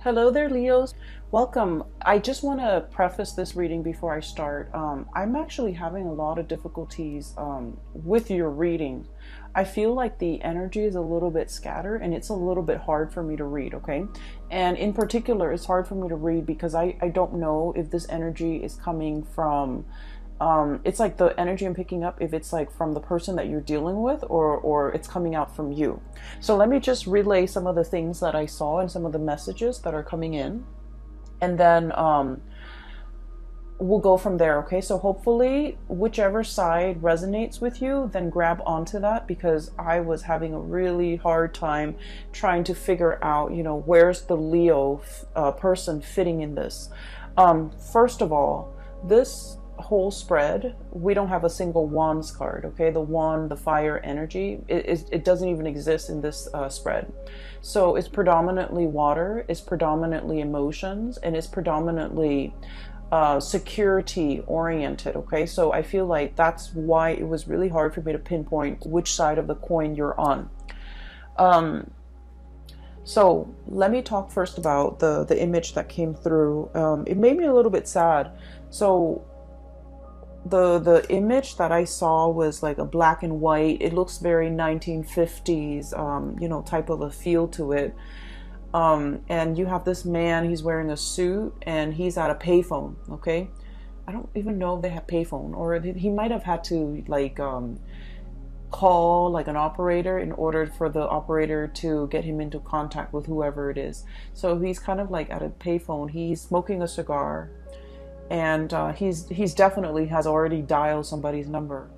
Hello there, Leos. Welcome. I just want to preface this reading before I start. I'm actually having a lot of difficulties with your reading. I feel like the energy is a little bit scattered and it's a little bit hard for me to read, okay? And in particular, it's hard for me to read because I don't know if this energy is coming from it's like the energy I'm picking up, if it's like from the person that you're dealing with, or it's coming out from you. So let me just relay some of the things that I saw and some of the messages that are coming in, and then we'll go from there. Okay, so hopefully whichever side resonates with you, then grab onto that, because I was having a really hard time trying to figure out, where's the Leo person fitting in this. First of all, this whole spread, we don't have a single wands card. Okay, the wand, the fire energy, it doesn't even exist in this spread. So it's predominantly water, it's predominantly emotions, and it's predominantly security oriented. Okay, so I feel like that's why it was really hard for me to pinpoint which side of the coin you're on. So let me talk first about the image that came through. It made me a little bit sad. So the image that I saw was like a black and white. It looks very 1950s, type of a feel to it. And you have this man, he's wearing a suit and he's at a payphone, okay? I don't even know if they have payphone, or he might have had to call like an operator in order for the operator to get him into contact with whoever it is. So he's kind of like at a payphone, he's smoking a cigar, and he's definitely has already dialed somebody's number,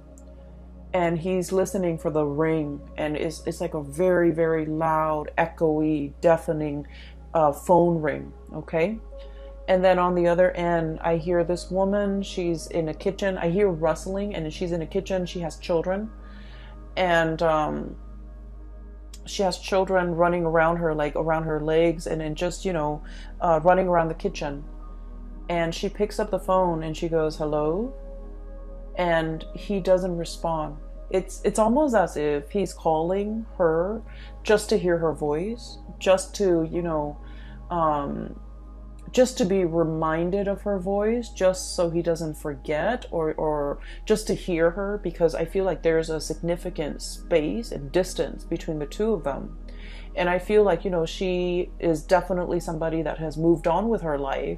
and he's listening for the ring, and it's like a very, very loud, echoey, deafening phone ring. Okay, and then on the other end, I hear this woman. She's in a kitchen. I hear rustling, and she's in a kitchen. She has children, and she has children running around her, like around her legs, and then just running around the kitchen. And she picks up the phone and she goes, "Hello?" And he doesn't respond. It's almost as if he's calling her just to hear her voice, just to, just to be reminded of her voice, just so he doesn't forget, or just to hear her, because I feel like there's a significant space and distance between the two of them. And I feel like, she is definitely somebody that has moved on with her life,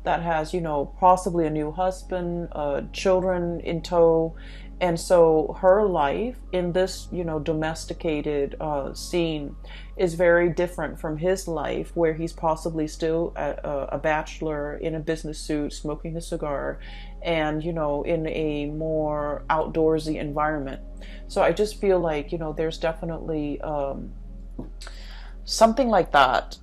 that has, possibly a new husband, children in tow. And so her life in this, domesticated scene is very different from his life, where he's possibly still a bachelor in a business suit, smoking a cigar, and, in a more outdoorsy environment. So I just feel like, there's definitely something like that.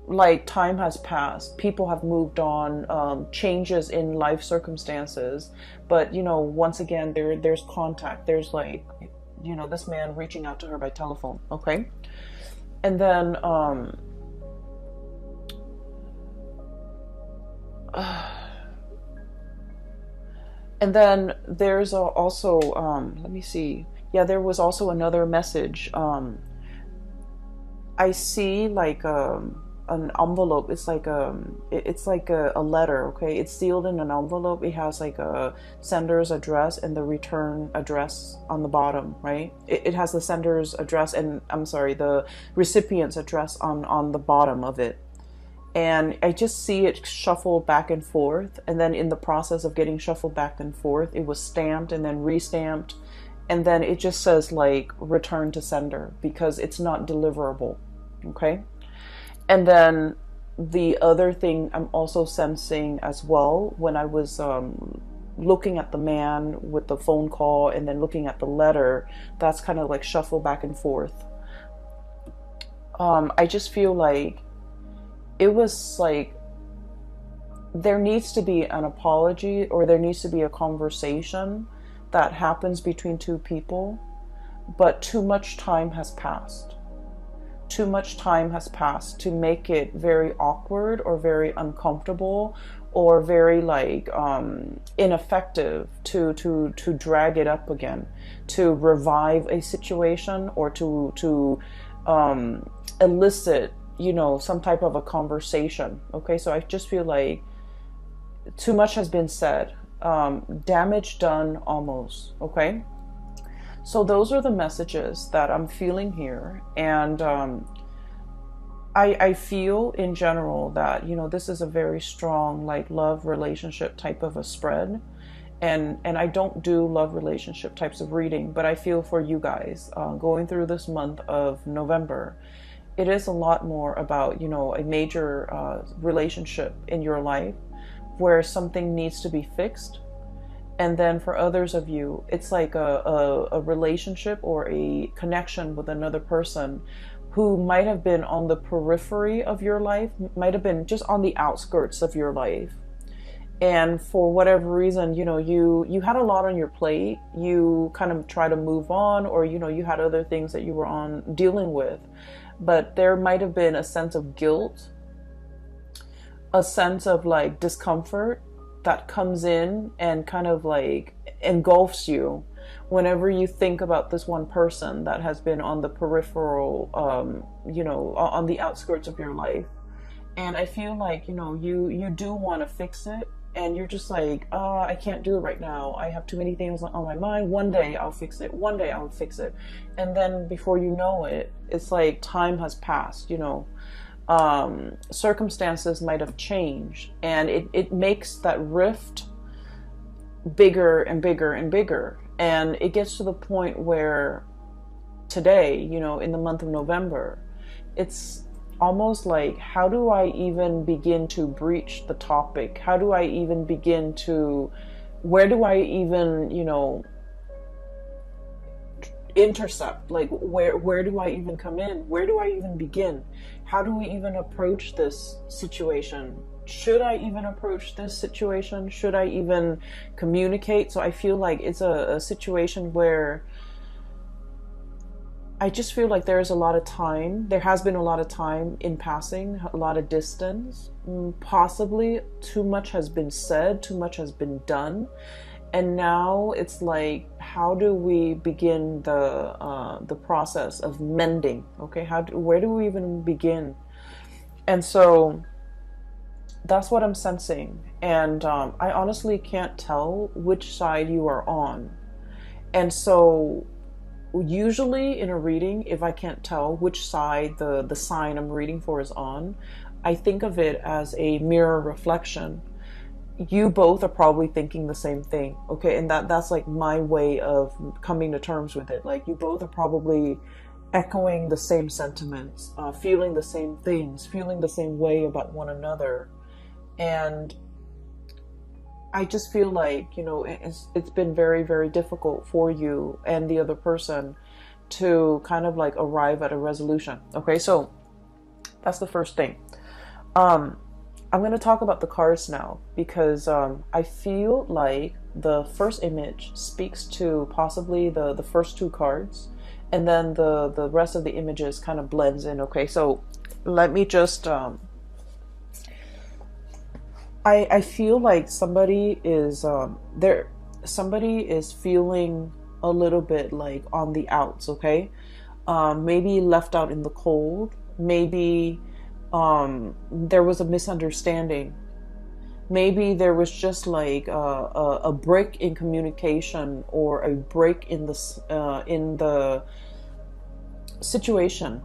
Like time has passed, people have moved on, changes in life circumstances, but once again there's contact, there's this man reaching out to her by telephone. Okay, and then there's also let me see, yeah, there was also another message. I see like an envelope. It's like a letter. Okay, it's sealed in an envelope. It has like a sender's address and the return address on the bottom, right? It has the sender's address and, I'm sorry, the recipient's address on the bottom of it. And I just see it shuffled back and forth, and then in the process of getting shuffled back and forth, it was stamped and then re-stamped, and then it just says like return to sender, because it's not deliverable. Okay. And then the other thing I'm also sensing as well, when I was looking at the man with the phone call and then looking at the letter, that's kind of like shuffled back and forth. I just feel like it was like there needs to be an apology, or there needs to be a conversation that happens between two people, but too much time has passed. Too much time has passed to make it very awkward or very uncomfortable or very ineffective to drag it up again, to revive a situation, or to elicit you know, some type of a conversation. Okay, so I just feel like too much has been said, damage done almost. Okay, so those are the messages that I'm feeling here. And I feel in general that, you know, this is a very strong like love relationship type of a spread. And I don't do love relationship types of reading, but I feel for you guys going through this month of November, it is a lot more about, you know, a major relationship in your life where something needs to be fixed. And then for others of you, it's like a relationship or a connection with another person who might have been on the periphery of your life, might have been just on the outskirts of your life. And for whatever reason, you know, you had a lot on your plate. You kind of try to move on, or, you know, you had other things that you were on dealing with. But there might have been a sense of guilt, a sense of like discomfort that comes in and kind of like engulfs you whenever you think about this one person that has been on the peripheral, you know, on the outskirts of your life. And I feel like, you know, you do want to fix it. And you're just like, oh, I can't do it right now. I have too many things on my mind. One day I'll fix it. One day I'll fix it. And then before you know it, it's like time has passed, you know. Circumstances might have changed. And it makes that rift bigger and bigger and bigger. And it gets to the point where today, you know, in the month of November, it's almost like, how do I even begin to breach the topic? How do I even begin to, where do I even, you know, intercept? Like, where do I even come in? Where do I even begin? How do we even approach this situation? Should I even approach this situation? Should I even communicate? So I feel like it's a situation where I just feel like there's a lot of time. There has been a lot of time in passing, a lot of distance. Possibly too much has been said, too much has been done. And now it's like, how do we begin the process of mending? Okay, where do we even begin? And so that's what I'm sensing. And I honestly can't tell which side you are on. And so usually in a reading, if I can't tell which side the sign I'm reading for is on, I think of it as a mirror reflection. You both are probably thinking the same thing, okay? And that's like my way of coming to terms with it. Like, you both are probably echoing the same sentiments, feeling the same things, feeling the same way about one another. And I just feel like, you know, it's been very, very difficult for you and the other person to kind of like arrive at a resolution. Okay, so that's the first thing. I'm going to talk about the cards now, because I feel like the first image speaks to possibly the first two cards, and then the rest of the images kind of blends in. Okay, so let me just... I feel like somebody is somebody is feeling a little bit like on the outs, okay? Maybe left out in the cold. Maybe there was a misunderstanding. Maybe there was just like a break in communication, or a break in the situation.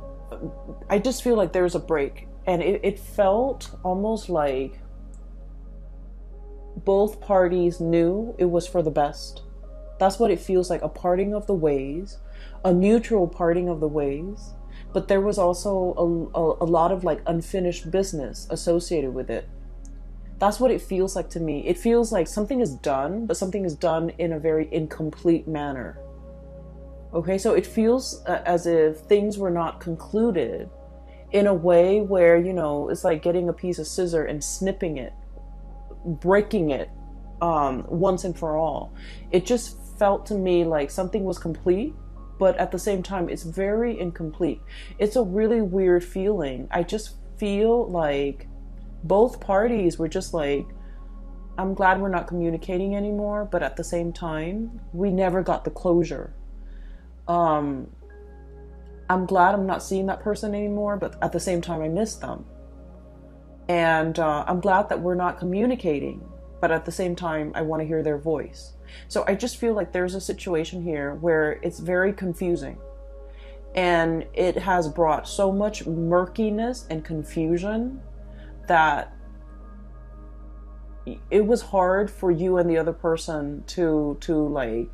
I just feel like there's a break, and it felt almost like both parties knew it was for the best. That's what it feels like, a parting of the ways, a mutual parting of the ways. But there was also a lot of like unfinished business associated with it. That's what it feels like to me. It feels like something is done, but something is done in a very incomplete manner. Okay, so it feels as if things were not concluded in a way where, you know, it's like getting a piece of scissor and snipping it, breaking it once and for all. It just felt to me like something was complete, but at the same time it's very incomplete. It's a really weird feeling. I just feel like both parties were just like, I'm glad we're not communicating anymore, but at the same time we never got the closure. I'm glad I'm not seeing that person anymore, but at the same time, I miss them. And I'm glad that we're not communicating, but at the same time, I want to hear their voice. So I just feel like there's a situation here where it's very confusing. And it has brought so much murkiness and confusion that it was hard for you and the other person to like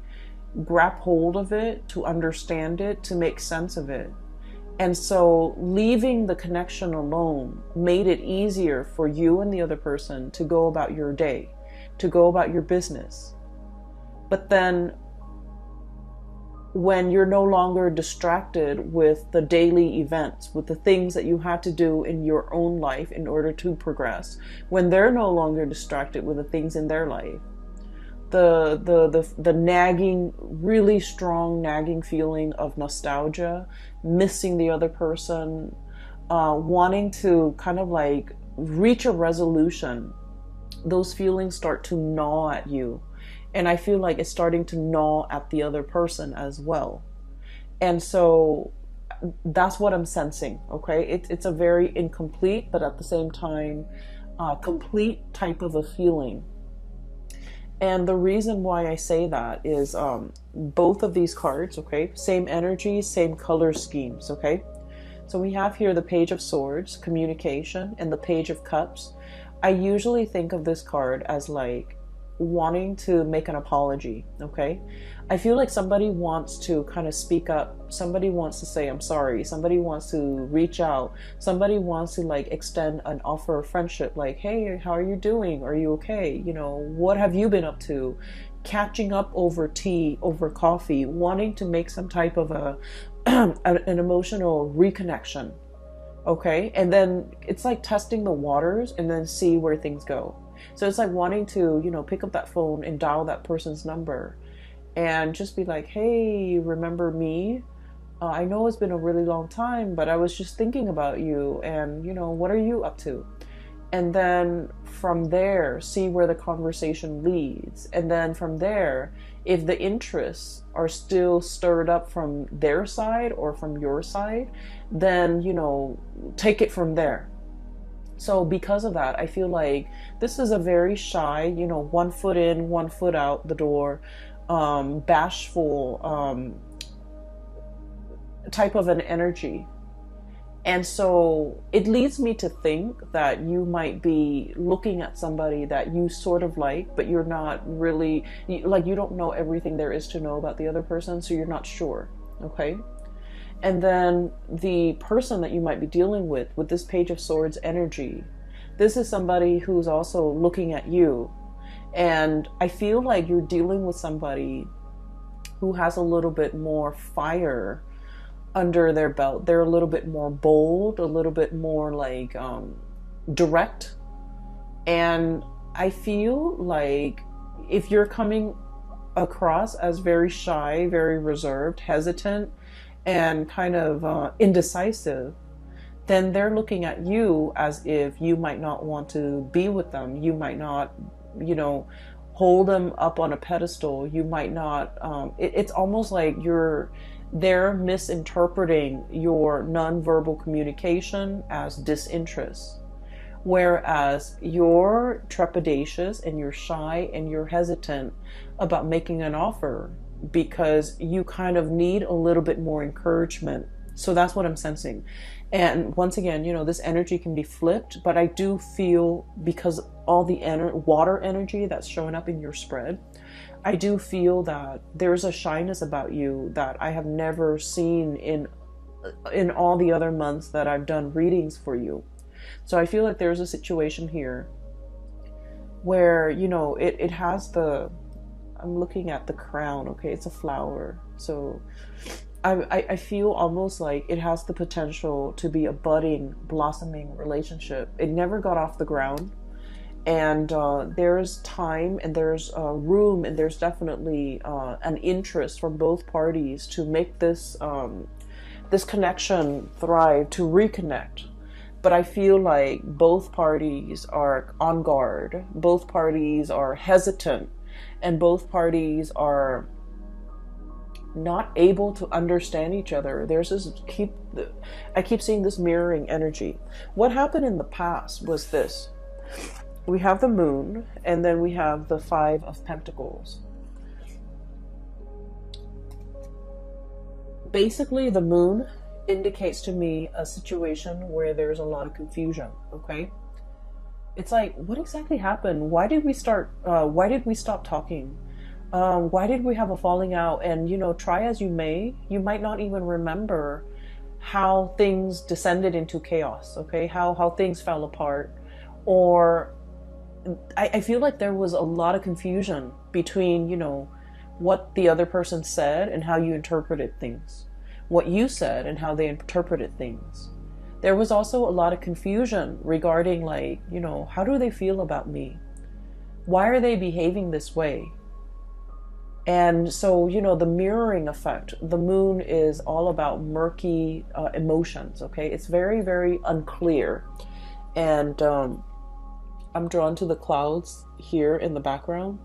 grab hold of it, to understand it, to make sense of it. And so leaving the connection alone made it easier for you and the other person to go about your day, to go about your business. But then when you're no longer distracted with the daily events, with the things that you have to do in your own life in order to progress, when they're no longer distracted with the things in their life, the nagging, really strong nagging feeling of nostalgia, missing the other person, wanting to kind of like reach a resolution, those feelings start to gnaw at you. And I feel like it's starting to gnaw at the other person as well. And so that's what I'm sensing, okay? It's a very incomplete, but at the same time, complete type of a feeling. And the reason why I say that is both of these cards, okay? Same energy, same color schemes, okay? So we have here the Page of Swords, communication, and the Page of Cups. I usually think of this card as like wanting to make an apology, okay? I feel like somebody wants to kind of speak up. Somebody wants to say, I'm sorry. Somebody wants to reach out. Somebody wants to like extend an offer of friendship. Like, hey, how are you doing? Are you okay? You know, what have you been up to? Catching up over tea, over coffee, wanting to make some type of an emotional reconnection. Okay. And then it's like testing the waters and then see where things go. So it's like wanting to, you know, pick up that phone and dial that person's number and just be like, hey, remember me? I know it's been a really long time, but I was just thinking about you and, you know, what are you up to? And then from there, see where the conversation leads. And then from there, if the interests are still stirred up from their side or from your side, then, you know, take it from there. So because of that, I feel like this is a very shy, you know, 1 foot in, 1 foot out the door, bashful type of an energy. And so it leads me to think that you might be looking at somebody that you sort of like, but you're not really, like, you don't know everything there is to know about the other person, so you're not sure, okay? And then the person that you might be dealing with this Page of Swords energy, this is somebody who's also looking at you. And I feel like you're dealing with somebody who has a little bit more fire under their belt. They're a little bit more bold, a little bit more like direct. And I feel like if you're coming across as very shy, very reserved, hesitant, and kind of indecisive, then they're looking at you as if you might not want to be with them. You might not, you know, hold them up on a pedestal. You might not, it's almost like they're misinterpreting your nonverbal communication as disinterest. Whereas you're trepidatious and you're shy and you're hesitant about making an offer because you kind of need a little bit more encouragement. So that's what I'm sensing. And once again, you know, this energy can be flipped, but I do feel, because all the water energy that's showing up in your spread, I do feel that there's a shyness about you that I have never seen in all the other months that I've done readings for you. So I feel like there's a situation here where, you know, it has I'm looking at the crown, okay, it's a flower. So I feel almost like it has the potential to be a budding, blossoming relationship. It never got off the ground. And there's time and there's room and there's definitely an interest from both parties to make this this connection thrive, to reconnect. But I feel like both parties are on guard, both parties are hesitant, and both parties are not able to understand each other. There's this I keep seeing this mirroring energy. What happened in the past was this. We have the moon, and then we have the 5 of Pentacles. Basically, the moon indicates to me a situation where there's a lot of confusion, okay? It's like, what exactly happened? Why did we stop talking? Why did we have a falling out? And, you know, try as you may, you might not even remember how things descended into chaos, okay? How things fell apart. Or I feel like there was a lot of confusion between, you know, what the other person said and how you interpreted things. What you said and how they interpreted things. There was also a lot of confusion regarding, like, you know, how do they feel about me? Why are they behaving this way? And so, you know, the mirroring effect, the moon is all about murky emotions, okay? It's very, very unclear. And I'm drawn to the clouds here in the background.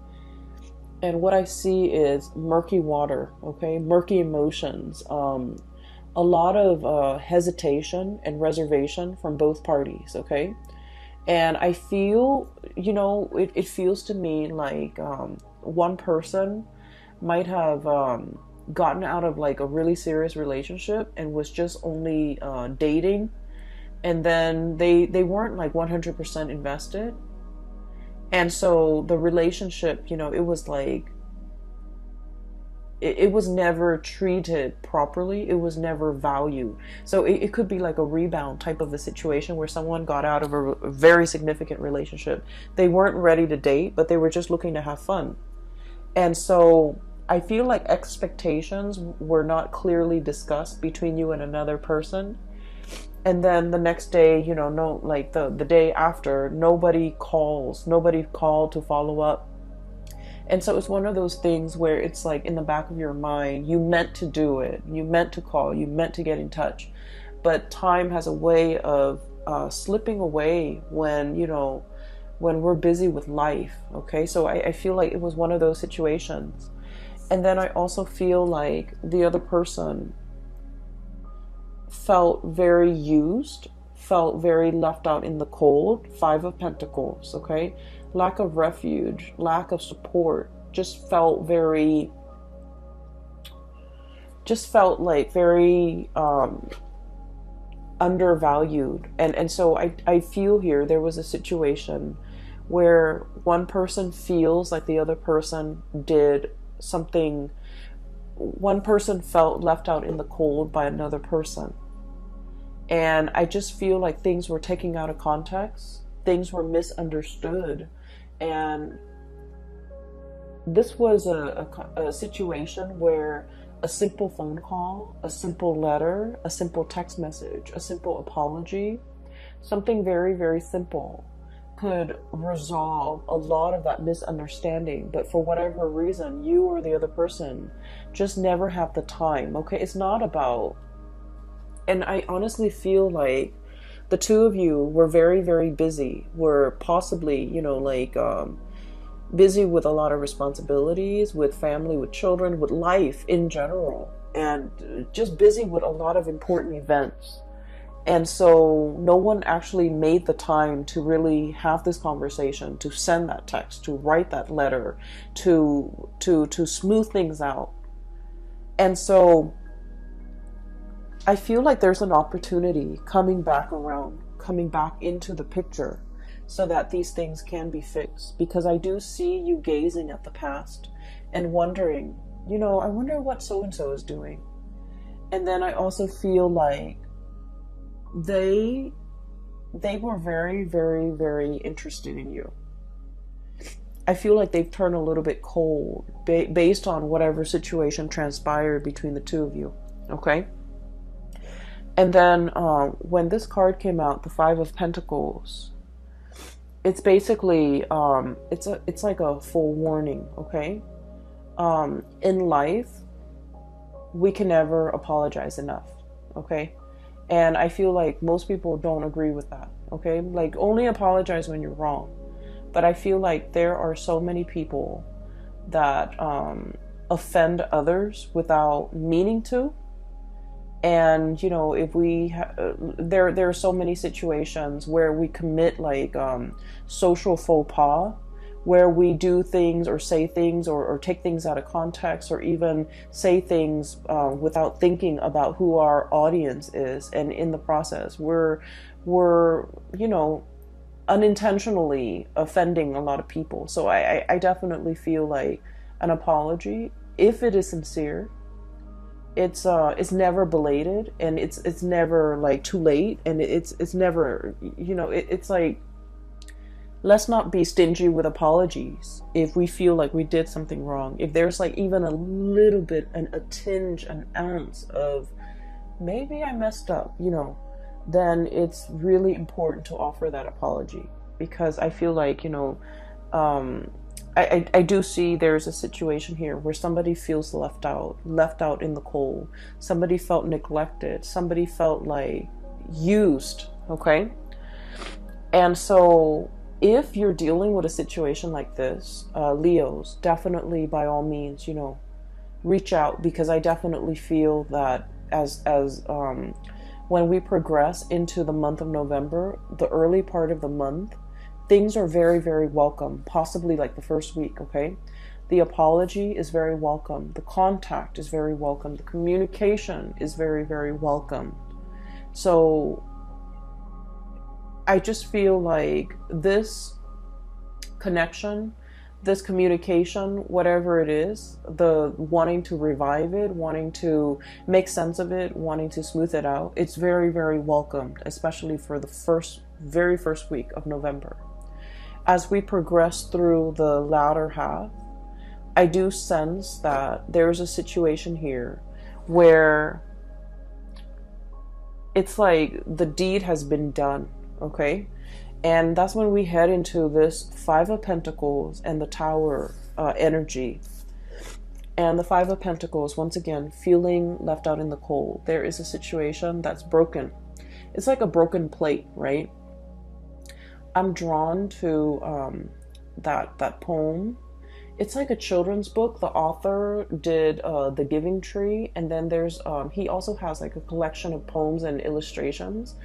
And what I see is murky water, okay? Murky emotions. A lot of hesitation and reservation from both parties, okay? And I feel, you know, it feels to me like one person might have gotten out of like a really serious relationship and was just only dating, and then they weren't like 100% invested. And so the relationship, you know, it was like, it was never treated properly. It was never valued. So it could be like a rebound type of a situation where someone got out of a very significant relationship. They weren't ready to date, but they were just looking to have fun. And so I feel like expectations were not clearly discussed between you and another person. And then the next day, you know, no, like the day after, nobody called to follow up. And so it's one of those things where it's like in the back of your mind, you meant to do it, you meant to call, you meant to get in touch. But time has a way of slipping away when, you know, when we're busy with life, okay? So I feel like it was one of those situations. And then I also feel like the other person felt very used, felt very left out in the cold. 5 of Pentacles, okay? Lack of refuge, lack of support, just felt like very undervalued. And so I feel here there was a situation where one person feels like the other person did something. One person felt left out in the cold by another person. And I just feel like things were taken out of context. Things were misunderstood. And this was a situation where a simple phone call, a simple letter, a simple text message, a simple apology, something very, very simple could resolve a lot of that misunderstanding. But for whatever reason, you or the other person just never have the time, okay? It's not about... And I honestly feel like the two of you were very, very busy, were possibly, you know, like busy with a lot of responsibilities, with family, with children, with life in general, and just busy with a lot of important events. And so no one actually made the time to really have this conversation, to send that text, to write that letter, to smooth things out. And so I feel like there's an opportunity coming back around, coming back into the picture so that these things can be fixed. Because I do see you gazing at the past and wondering, you know, I wonder what so-and-so is doing. And then I also feel like they were very, very, very interested in you. I feel like they've turned a little bit cold based on whatever situation transpired between the two of you. Okay? And then when this card came out, the 5 of Pentacles, it's basically, it's like a full warning, okay? In life, we can never apologize enough, okay? And I feel like most people don't agree with that, okay? Like, only apologize when you're wrong. But I feel like there are so many people that offend others without meaning to. And you know, if we there are so many situations where we commit like social faux pas, where we do things or say things or take things out of context, or even say things without thinking about who our audience is, and in the process we're you know, unintentionally offending a lot of people. So I definitely feel like an apology, if it is sincere, it's never belated, and it's never like too late, and it's never, you know, it's like, let's not be stingy with apologies if we feel like we did something wrong. If there's like even a little bit, a tinge, an ounce of maybe I messed up, you know, then it's really important to offer that apology. Because I feel like, you know, I do see there's a situation here where somebody feels left out in the cold. Somebody felt neglected. Somebody felt like used, okay? And so if you're dealing with a situation like this, Leos, definitely by all means, you know, reach out, because I definitely feel that as when we progress into the month of November, the early part of the month, things are very, very welcome, possibly like the first week, okay? The apology is very welcome. The contact is very welcome. The communication is very, very welcome. So I just feel like this connection, this communication, whatever it is, the wanting to revive it, wanting to make sense of it, wanting to smooth it out, it's very, very welcomed, especially for the very first week of November. As we progress through the latter half, I do sense that there's a situation here where it's like the deed has been done, okay? And that's when we head into this Five of Pentacles and the Tower energy. And the Five of Pentacles, once again, feeling left out in the cold. There is a situation that's broken. It's like a broken plate, right? I'm drawn to that poem. It's like a children's book. The author did The Giving Tree, and then there's he also has like a collection of poems and illustrations.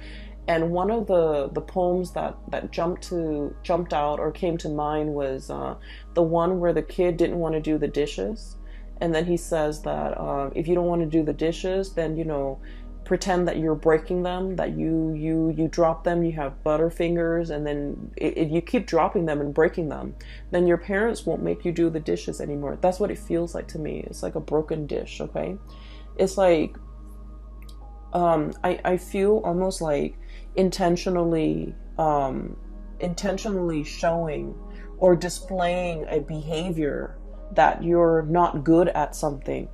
And one of the poems that jumped out or came to mind was the one where the kid didn't want to do the dishes, and then he says that if you don't want to do the dishes, then, you know, pretend that you're breaking them, that you drop them, you have butterfingers, and then if you keep dropping them and breaking them, then your parents won't make you do the dishes anymore. That's what it feels like to me. It's like a broken dish, okay? It's like I feel almost like intentionally showing or displaying a behavior that you're not good at something,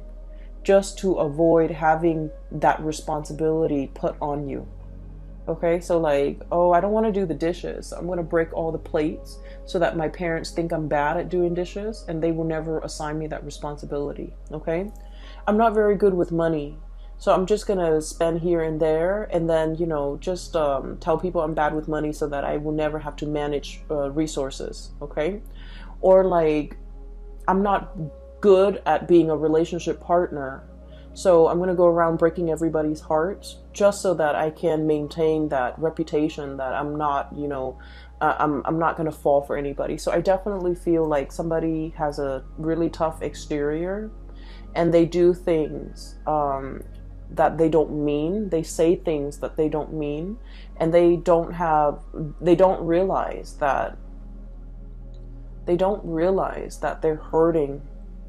just to avoid having that responsibility put on you. Okay, so like, oh, I don't want to do the dishes. I'm going to break all the plates so that my parents think I'm bad at doing dishes, and they will never assign me that responsibility. Okay, I'm not very good with money, so I'm just going to spend here and there, and then, you know, just tell people I'm bad with money so that I will never have to manage resources. Okay, or like, I'm not good at being a relationship partner, so I'm going to go around breaking everybody's hearts just so that I can maintain that reputation that I'm not, you know, I'm not going to fall for anybody. So I definitely feel like somebody has a really tough exterior, and they do things that they don't mean. They say things that they don't mean, and they don't realize that they're hurting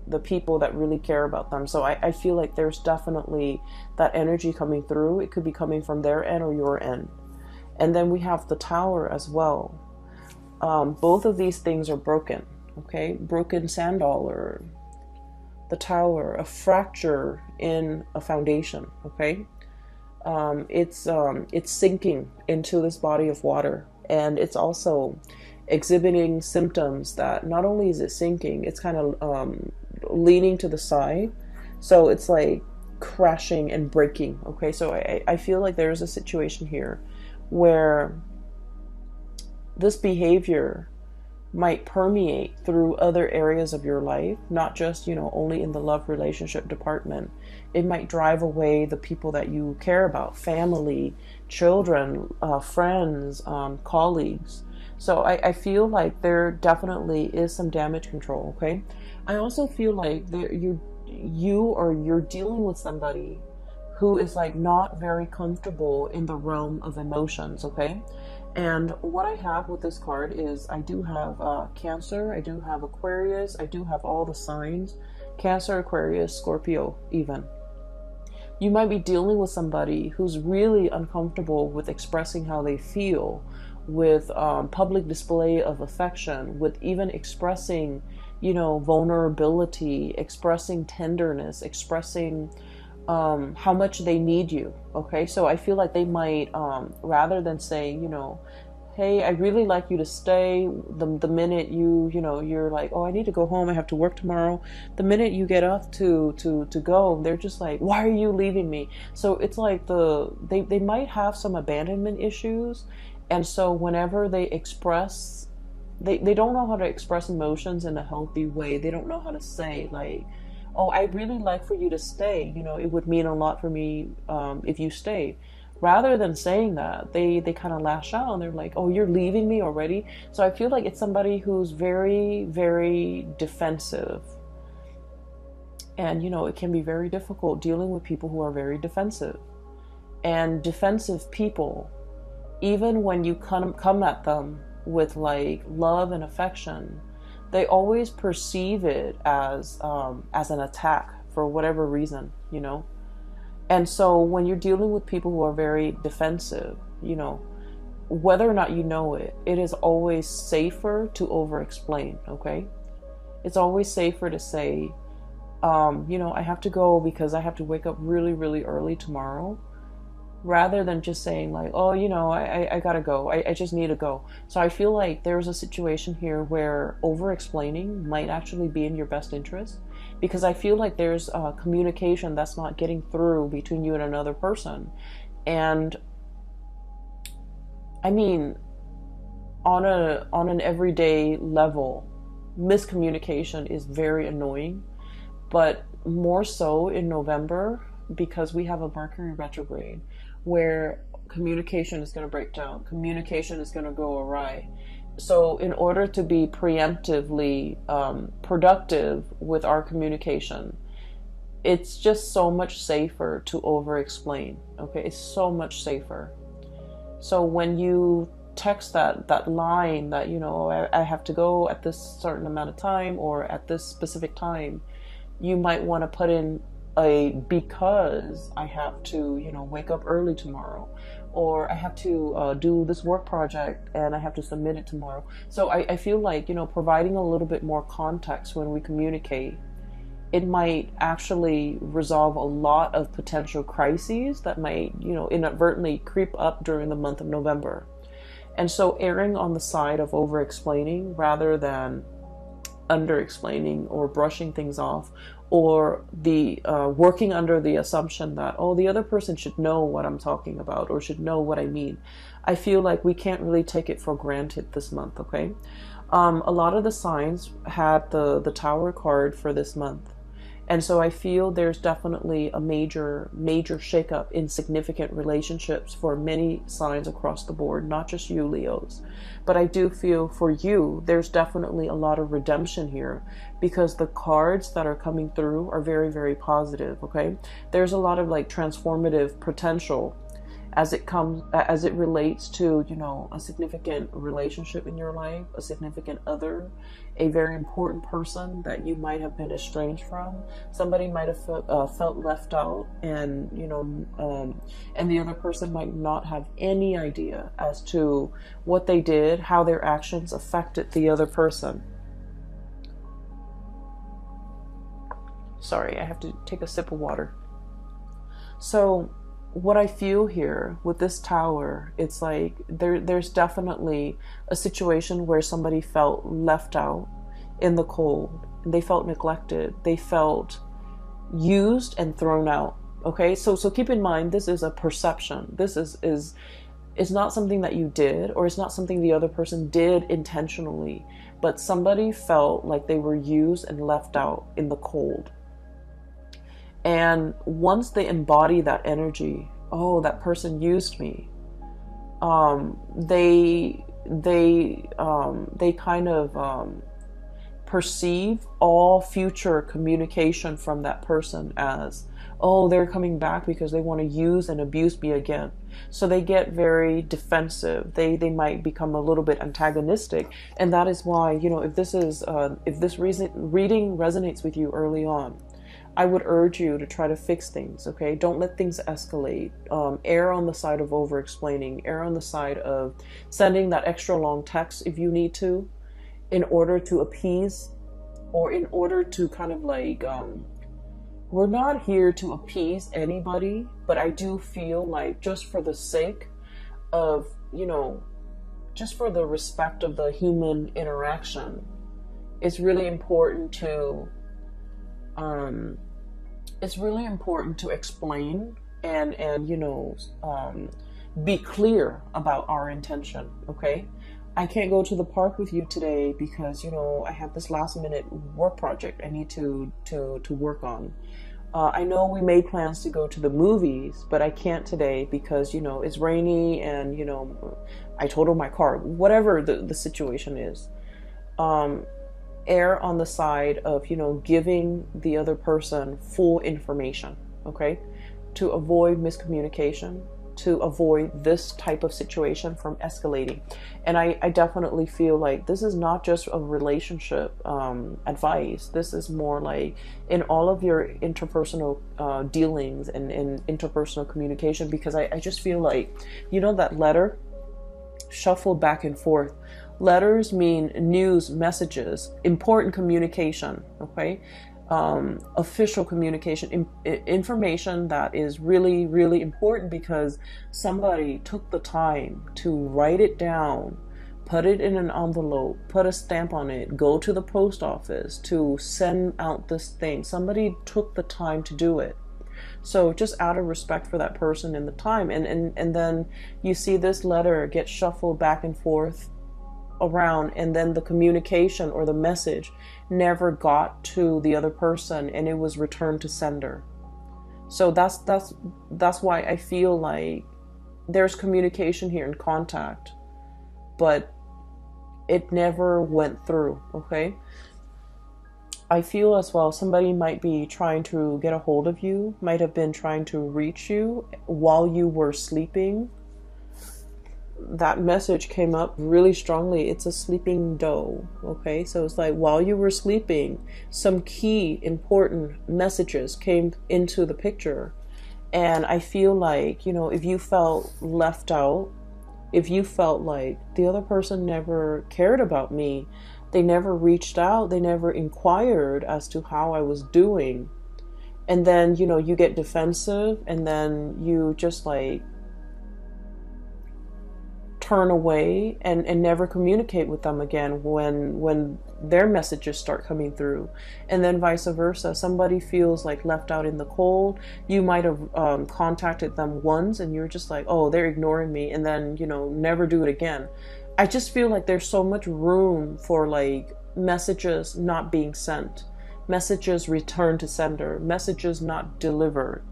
the people that really care about them. So I feel like there's definitely that energy coming through. It could be coming from their end or your end. And then we have the Tower as well. Both of these things are broken. Okay, broken sand dollar, the Tower, a fracture in a foundation. Okay, it's sinking into this body of water, and it's also exhibiting symptoms that not only is it sinking, it's kind of leaning to the side, so it's like crashing and breaking. Okay, so I feel like there's a situation here where this behavior might permeate through other areas of your life, not just, only in the love relationship department. It might drive away the people that you care about, family, children, friends, colleagues. So I feel like there definitely is some damage control, okay? I also feel like you're dealing with somebody who is like not very comfortable in the realm of emotions, okay? And what I have with this card is I do have Cancer, I do have Aquarius, I do have all the signs, Cancer, Aquarius, Scorpio even. You might be dealing with somebody who's really uncomfortable with expressing how they feel, with public display of affection, with even expressing, vulnerability, expressing tenderness, expressing how much they need you. Okay, so I feel like they might, rather than saying, hey, I really like you to stay, the minute you're like, oh, I need to go home, I have to work tomorrow. The minute you get up to go, they're just like, why are you leaving me? So it's like they might have some abandonment issues. And so whenever they express, they don't know how to express emotions in a healthy way. They don't know how to say like, oh, I really like for you to stay. It would mean a lot for me if you stay. Rather than saying that, they kind of lash out and they're like, oh, you're leaving me already? So I feel like it's somebody who's very, very defensive. And, it can be very difficult dealing with people who are very defensive. And defensive people, even when you come at them with like love and affection, they always perceive it as an attack for whatever reason, And so when you're dealing with people who are very defensive, whether or not you know it, it is always safer to over-explain, okay? It's always safer to say, I have to go because I have to wake up really, really early tomorrow, rather than just saying like, oh, I gotta go. I just need to go. So I feel like there's a situation here where over-explaining might actually be in your best interest, because I feel like there's communication that's not getting through between you and another person. And I mean, on an everyday level, miscommunication is very annoying, but more so in November, because we have a Mercury retrograde where communication is going to break down, communication is going to go awry. So in order to be preemptively productive with our communication, it's just so much safer to over-explain, okay? It's so much safer. So when you text that line that, I have to go at this certain amount of time or at this specific time, you might want to put in because I have to, wake up early tomorrow, or I have to do this work project and I have to submit it tomorrow. So I feel like, providing a little bit more context when we communicate, it might actually resolve a lot of potential crises that might, inadvertently creep up during the month of November. And so erring on the side of over-explaining rather than under-explaining or brushing things off, or the working under the assumption that, oh, the other person should know what I'm talking about or should know what I mean. I feel like we can't really take it for granted this month, okay? A lot of the signs had the Tower card for this month. And so I feel there's definitely a major shakeup in significant relationships for many signs across the board, not just you, Leos. But I do feel for you, there's definitely a lot of redemption here, because the cards that are coming through are very, very positive, okay? There's a lot of like transformative potential as it relates to, a significant relationship in your life, a significant other, a very important person that you might have been estranged from. Somebody might have felt left out, and and the other person might not have any idea as to what they did, how their actions affected the other person. Sorry, I have to take a sip of water. So what I feel here with this Tower, it's like there's definitely a situation where somebody felt left out in the cold. They felt neglected. They felt used and thrown out. Okay, so keep in mind, this is a perception. This is It's not something that you did, or it's not something the other person did intentionally, but somebody felt like they were used and left out in the cold. And once they embody that energy, oh, that person used me, they kind of perceive all future communication from that person as, oh, they're coming back because they want to use and abuse me again. So they get very defensive. They might become a little bit antagonistic, and that is why, you know, if this reading resonates with you early on, I would urge you to try to fix things, okay? Don't let things escalate. Err on the side of over-explaining. Err on the side of sending that extra long text if you need to, in order to appease, or in order to kind of like, we're not here to appease anybody, but I do feel like just for the sake of, you know, just for the respect of the human interaction, it's really important to explain and you know, be clear about our intention, okay? I can't go to the park with you today because, you know, I have this last minute work project I need to work on. I know we made plans to go to the movies, but I can't today because, you know, it's rainy and, you know, I totaled my car, whatever the situation is. Err on the side of, you know, giving the other person full information, okay? To avoid miscommunication, to avoid this type of situation from escalating. And I definitely feel like this is not just a relationship advice. This is more like in all of your interpersonal dealings and interpersonal communication, because I just feel like, you know, that letter shuffled back and forth. Letters mean news, messages, important communication, okay? Official communication, information that is really, really important because somebody took the time to write it down, put it in an envelope, put a stamp on it, go to the post office to send out this thing. Somebody took the time to do it. So just out of respect for that person and the time, and then you see this letter get shuffled back and forth around, and then the communication or the message never got to the other person and it was returned to sender. So that's why I feel like there's communication here and contact, but it never went through, okay? I feel as well somebody might be trying to get a hold of you, might have been trying to reach you while you were sleeping. That message came up really strongly. It's a sleeping doe, okay? So it's like while you were sleeping, some key important messages came into the picture. And I feel like, you know, if you felt left out, if you felt like the other person never cared about me, they never reached out, they never inquired as to how I was doing, and then, you know, you get defensive and then you just like turn away and never communicate with them again when their messages start coming through. And then vice versa, somebody feels like left out in the cold. You might have contacted them once and you're just like, oh, they're ignoring me, and then, you know, never do it again. I just feel like there's so much room for like messages not being sent, messages returned to sender, messages not delivered,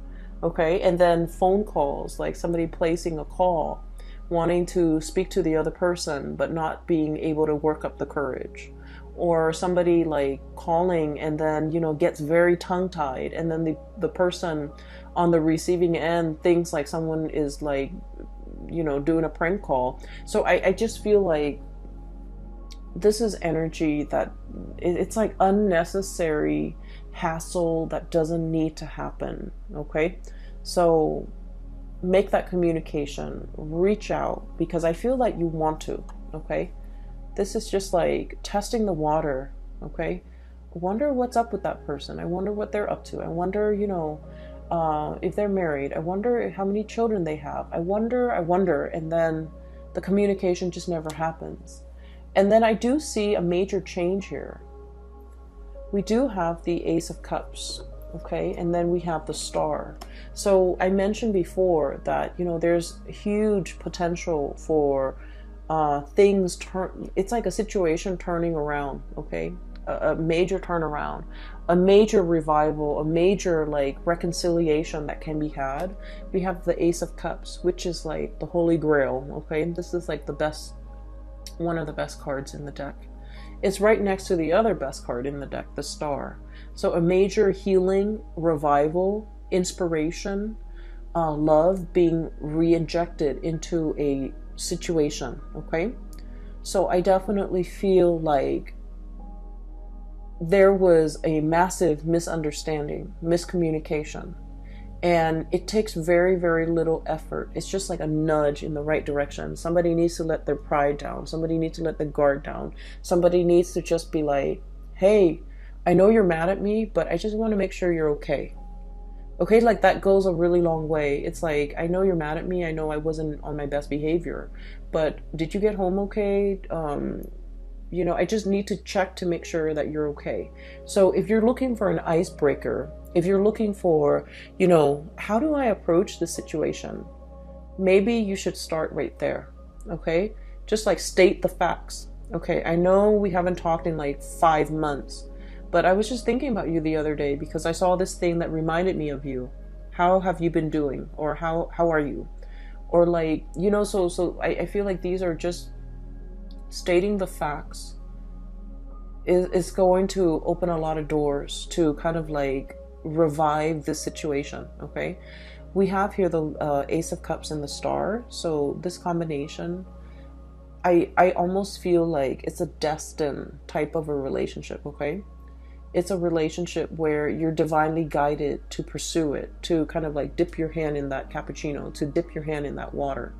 okay? And then phone calls, like somebody placing a call, wanting to speak to the other person but not being able to work up the courage, or somebody like calling and then, you know, gets very tongue-tied, and then the person on the receiving end thinks like someone is like, you know, doing a prank call. So I just feel like this is energy that it's like unnecessary hassle that doesn't need to happen, okay? So make that communication, reach out, because I feel like you want to, okay? This is just like testing the water, okay? I wonder what's up with that person. I wonder what they're up to. I wonder, you know, if they're married. I wonder how many children they have. I wonder, and then the communication just never happens. And then I do see a major change here. We do have the Ace of Cups. okay? And then we have the star. So I mentioned before that, you know, there's huge potential for things it's like a situation turning around, okay? A major turnaround, a major revival, a major like reconciliation that can be had. We have the Ace of Cups, which is like the Holy Grail, okay? This is like the best, one of the best cards in the deck. It's right next to the other best card in the deck, the Star. So a major healing, revival, inspiration, love being re-injected into a situation, okay? So I definitely feel like there was a massive misunderstanding, miscommunication, and it takes very, very little effort. It's just like a nudge in the right direction. Somebody needs to let their pride down. Somebody needs to let the guard down. Somebody needs to just be like, hey, I know you're mad at me, but I just want to make sure you're okay. Okay, like that goes a really long way. It's like, I know you're mad at me. I know I wasn't on my best behavior, but did you get home okay? You know, I just need to check to make sure that you're okay. So if you're looking for an icebreaker, if you're looking for, you know, how do I approach this situation? Maybe you should start right there, okay? Just like state the facts. Okay, I know we haven't talked in like 5 months, but I was just thinking about you the other day because I saw this thing that reminded me of you. How have you been doing? Or how are you? Or like, you know, so I feel like these are just stating the facts is going to open a lot of doors to kind of like revive this situation, okay? We have here the Ace of Cups and the Star. So this combination, I almost feel like it's a destined type of a relationship, okay? It's a relationship where you're divinely guided to pursue it, to kind of like dip your hand in that cappuccino, to dip your hand in that water,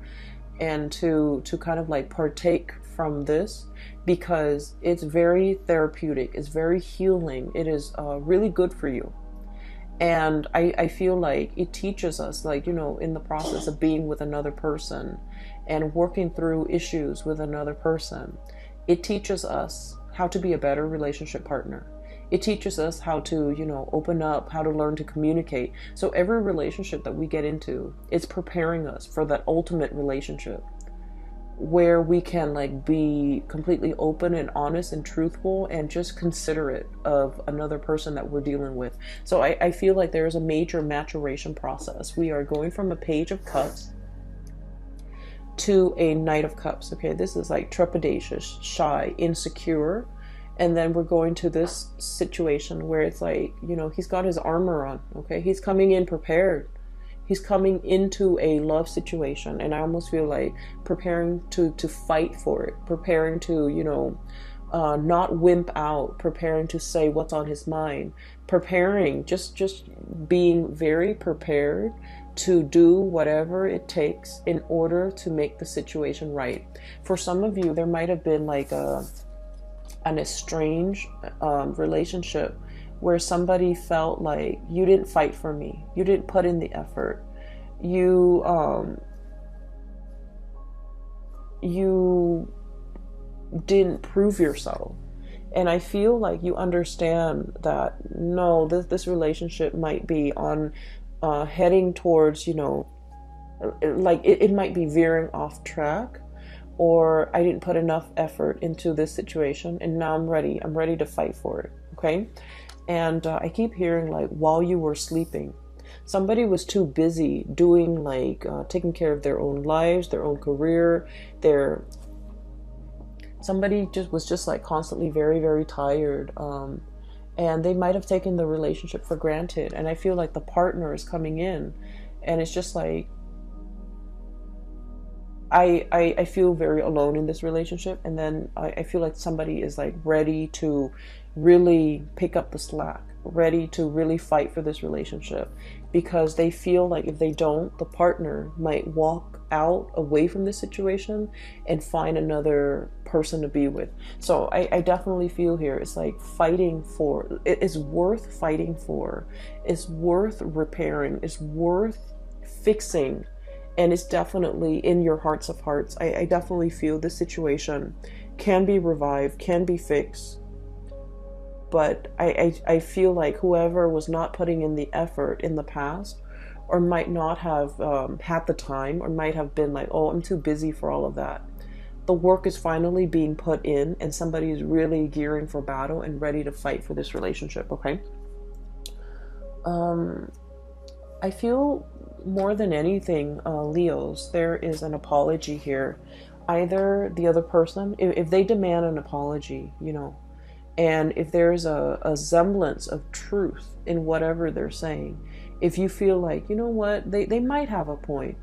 and to kind of like partake from this, because it's very therapeutic, it's very healing, it is really good for you. And I feel like it teaches us, like, you know, in the process of being with another person and working through issues with another person, it teaches us how to be a better relationship partner. It teaches us how to, you know, open up, how to learn to communicate. So every relationship that we get into, it's preparing us for that ultimate relationship where we can like be completely open and honest and truthful and just considerate of another person that we're dealing with. So I feel like there is a major maturation process. We are going from a Page of Cups to a Knight of Cups. Okay, this is like trepidatious, shy, insecure. And then we're going to this situation where it's like, you know, he's got his armor on, okay? He's coming in prepared. He's coming into a love situation, and I almost feel like preparing to fight for it, preparing to, you know, not wimp out, preparing to say what's on his mind, preparing, just being very prepared to do whatever it takes in order to make the situation right. For some of you, there might have been like an estranged relationship where somebody felt like you didn't fight for me, you didn't put in the effort, you didn't prove yourself. And I feel like you understand that no, this relationship might be on heading towards, you know, like it might be veering off track, or I didn't put enough effort into this situation and now I'm ready to fight for it, okay? And I keep hearing like, while you were sleeping, somebody was too busy doing like taking care of their own lives, their own career, somebody was just like constantly very, very tired, and they might have taken the relationship for granted. And I feel like the partner is coming in and it's just like, I feel very alone in this relationship, and then I feel like somebody is like ready to really pick up the slack, ready to really fight for this relationship, because they feel like if they don't, the partner might walk out away from this situation and find another person to be with. So I definitely feel here it's like fighting for, it is worth fighting for, it's worth repairing, it's worth fixing. And it's definitely in your hearts of hearts. I definitely feel this situation can be revived, can be fixed. but I feel like whoever was not putting in the effort in the past, or might not have had the time, or might have been like, oh, I'm too busy for all of that. The work is finally being put in, and somebody is really gearing for battle and ready to fight for this relationship, okay? I feel more than anything, Leos, there is an apology here. Either the other person, if they demand an apology, you know, and if there's a semblance of truth in whatever they're saying, if you feel like, you know what, they might have a point,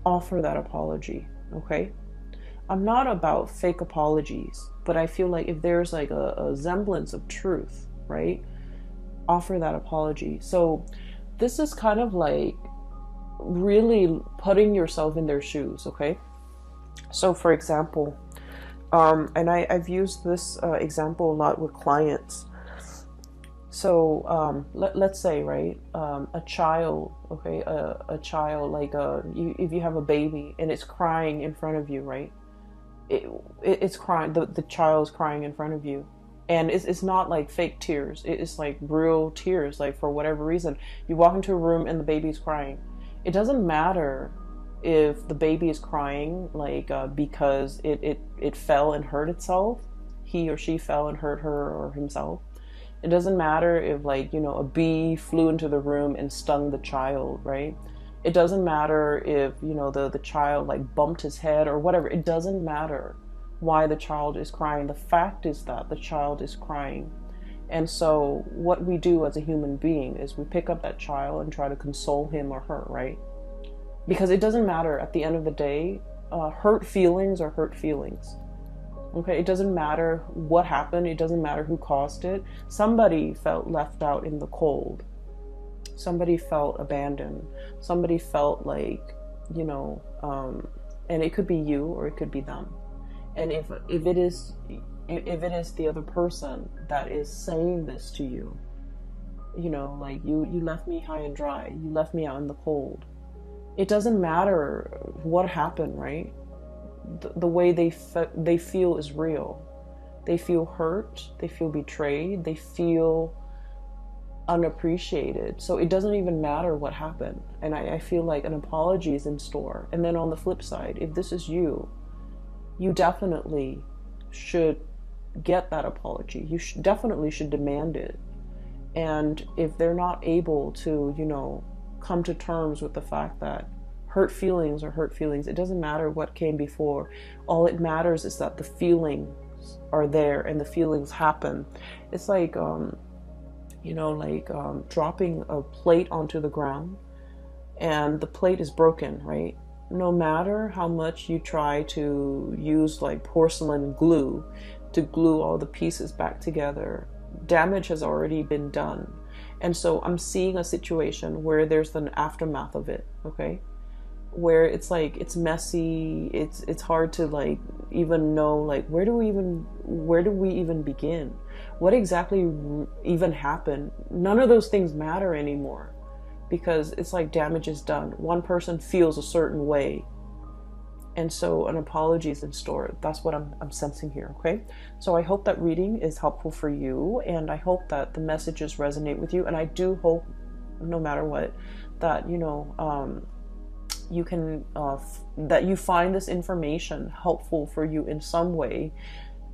offer that apology, okay? I'm not about fake apologies, but I feel like if there's like a semblance of truth, right, offer that apology. So this is kind of like really putting yourself in their shoes, okay? So for example, and I've used this example a lot with clients. So let's say, right, a child, okay, a child, like if you have a baby and it's crying in front of you, right, it's crying, the child's crying in front of you, and it's not like fake tears, it's like real tears, like for whatever reason. You walk into a room and the baby's crying. It doesn't matter if the baby is crying like because it fell and hurt itself, he or she fell and hurt her or himself. It doesn't matter if, like, you know, a bee flew into the room and stung the child, right? It doesn't matter if, you know, the child like bumped his head or whatever. It doesn't matter why the child is crying. The fact is that the child is crying. And so what we do as a human being is we pick up that child and try to console him or her, right? Because it doesn't matter at the end of the day. Hurt feelings are hurt feelings. Okay, it doesn't matter what happened. It doesn't matter who caused it. Somebody felt left out in the cold. Somebody felt abandoned. Somebody felt like, you know, and it could be you or it could be them. And if it is the other person that is saying this to you, you know, like you left me high and dry. You left me out in the cold. It doesn't matter what happened, right? The way they feel is real. They feel hurt. They feel betrayed. They feel unappreciated. So it doesn't even matter what happened. And I feel like an apology is in store. And then on the flip side, if this is you, you definitely should get that apology. You definitely should demand it. And if they're not able to, you know, come to terms with the fact that hurt feelings are hurt feelings, it doesn't matter what came before. All it matters is that the feelings are there and the feelings happen. It's like, you know, like dropping a plate onto the ground and the plate is broken, right? No matter how much you try to use like porcelain glue to glue all the pieces back together, damage has already been done. And so I'm seeing a situation where there's an aftermath of it, okay? Where it's like, it's messy, it's hard to like even know, like, where do we even begin? What exactly even happened? None of those things matter anymore, because it's like damage is done. One person feels a certain way, and so an apology is in store. That's what I'm sensing here, okay? So I hope that reading is helpful for you, and I hope that the messages resonate with you, and I do hope, no matter what, that, you know, you can that you find this information helpful for you in some way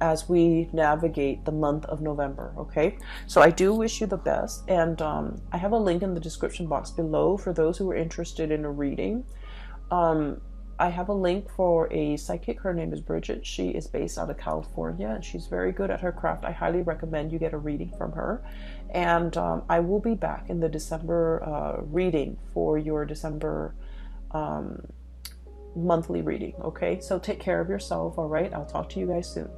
as we navigate the month of November, okay? So I do wish you the best, and I have a link in the description box below for those who are interested in a reading. I have a link for a psychic. Her name is Bridget. She is based out of California, and she's very good at her craft. I highly recommend you get a reading from her. And I will be back in the December reading for your December monthly reading, okay? So take care of yourself, all right? I'll talk to you guys soon.